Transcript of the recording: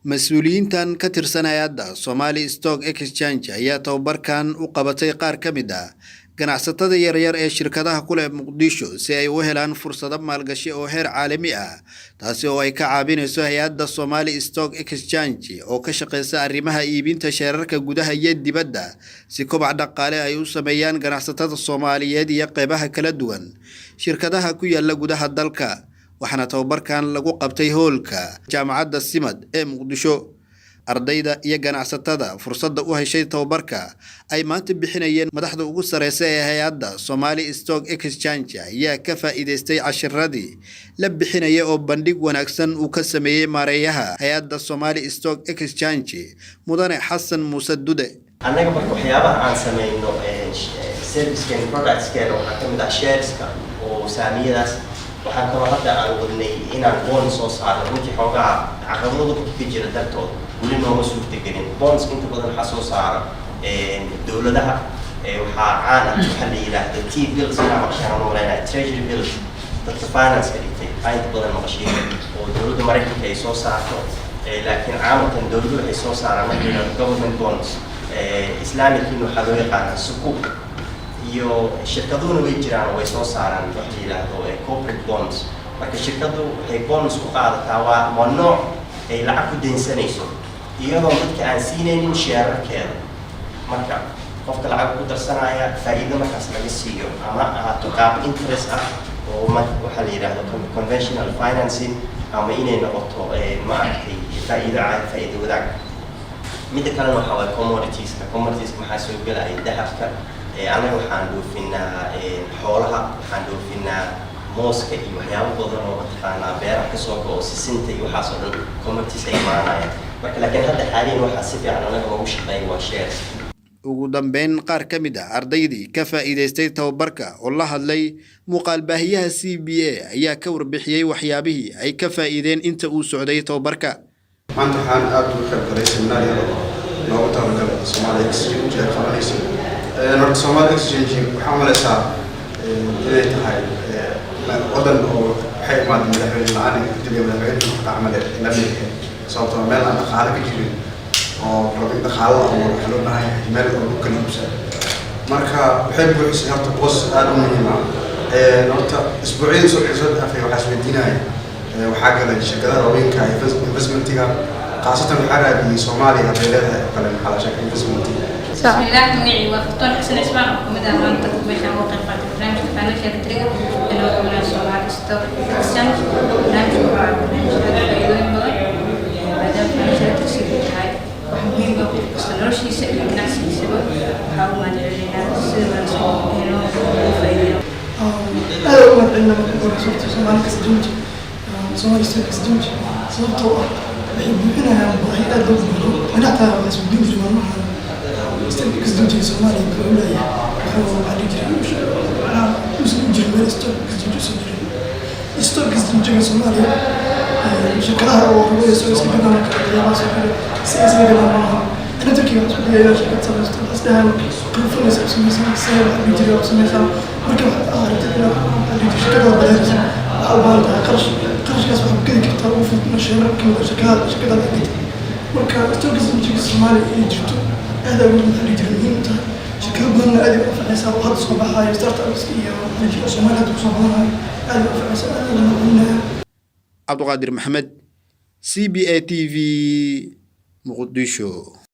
mas-uuliyiintan ka tirsan hay'adda Somali Stock Exchange ayaa tababarkan u qabatay qaar ka mid ah ganacsatada yaryar ee shirkadaha ku leh Muqdisho si ay u helaan fursado maalgashi oo heer caalami ah taasi oo ay ka caawinayso hay'adda Somali Stock Exchange oo ka shaqeysa arrimaha iibinta shareerka gudaha iyo dibadda si kobac dhaqaale ay u sameeyaan ganacsatada Soomaaliyeed iyo qaybaha kala duwan shirkadaha ku yaala gudaha dalka waxaana tababarkan lagu qabtay hoolka jaamacadda Simad ee Muqdisho ardayda iyo ganacsatada fursadda u heshay tababarka ay maanta bixinayeen madaxda ugu sareysa ee hay'adda Somali Stock Exchange ayaa ka faa'iideystay cashiradii la bixinaya oo bandhig wanaagsan uu ka sameeyay maareeyaha hay'adda Somali Stock Exchange mudane Xasan Muuse Dude anaga marka waxyaabaha aan sameeyno service and products keena waxa kamid ah shareska oo saamiyadaas waxaan kaloo hadda aan wadnay inaan bond soo saarno runtii xoogaa caqabado ka jira dartood weli nooma suurtagelin bonds inta badan waxaa soo saara dowladaha waxaa caan ah waxaa la yidhaahda T-bills inaa maqashaan nooleenaa treasury bills dadka finance ka dhigtay inta badan maqashiin oo dowladda Mareykanka ay soo saarto laakiin caalamkan dowladdu waxay soo saaraan marka la yidhaahdo government bonds islaamicin waxaa loo yaqaanaa sukuk iyo shirkaduhuna way jiraan oo way soo saaraan wax la yidhaahdo corporate bonds marka shirkadu waxay bonds ku qaadataa waa nooc ay lacag ku daynsanayso iyadoo dadka aan siinaynin sheerarkeeda marka qofka lacag ku darsanaya faa'iido markaas laga siiyo ama ahaato qaab interest ah oo waxaa la yidhaahdo conventional financing ama inay noqoto maaragtay faa'iido wadaag midda kalena waxaa waaye commoditieska maxaa soo gelaya dahabka anaga waxaan dhoofinaa xoolaha waxaan dhoofinaa mooska iyo waxyaabo badan oo mataqaanaa beeraha kasoo go'o sisinta iyo waxaas oo dhan commodities ay imaanayaan marka laakiin hadda xaaliyan waxaa si fiican anaga ugu shaqeeya waa shares ugu dambeyn qaar ka mid ah ardaydii ka faa'iideystay tababarka oo la hadlay muuqaal baahiyaha CBA ayaa ka warbixiyay waxyaabihii ay ka faa'iideen inta uu socday tababarka maanta waxaan aad uga qayb galay seminaar yar oo loogu talagalay Somali Exchange ee qabanaysa north Somali Exchange waxaa malaysaa inay tahay wadan oo waxay imaad madaxweyne la'aan kadib madaxweyne camal Amerika sababtoo meel aan dhaqaale ka jirin oo rabin dhaqaale oo waxa loo baahan yahay meel oo kala iibsan marka waxay buuxisay horta boos aad u muhiim ah horta isbuuciyada soo xisad afay waxaa isweydiinaya waxaa galay shirkadaha waaweynka investmentiga qaasatan waxaa raadiyay Soomaaliya hadday leedahay oo kale maxaa la sheegay investmentiga بسم الله مجيء وفتون حسن اسمع ومدى ما انت مشان وقف قاعد برنامج فاينانشال تريجر اللي هو من Somali Stock Exchange برنامج فايدوين بدن بعدين فاينانشال تريجر هاي وحمين بقول استنرشي سبب الناس يسبب حاول ما نرجعنا سبب إنه فايدة أول عندنا صورة Somali Exchange Somali Stock Exchange صورته يحبونها بحياة دولة أنا أعتبر اسم دولة جمالها Stock Exchange Somali كلها هو على جريمة أنا مسلم جمال Stock Exchange Somali شكلها هو Stock Exchange أنا كذا سياسة كذا أنا تركي أنا شركة سبستان أصلها كونفرنس اسمها سهل بيجري اسمها مركب تكنا شركة بلاد أول قرش كاس واحد كذا كتاب وفي مشاريع كذا شركة مركب Stock Exchange Somali يجتو هذا هو اللي يجري شركة بدنا أدي في حساب هذا صباحها ستارت أبس هي Somali تصبحها هذا في حساب عبد القادر محمد CBA TV مقدشو.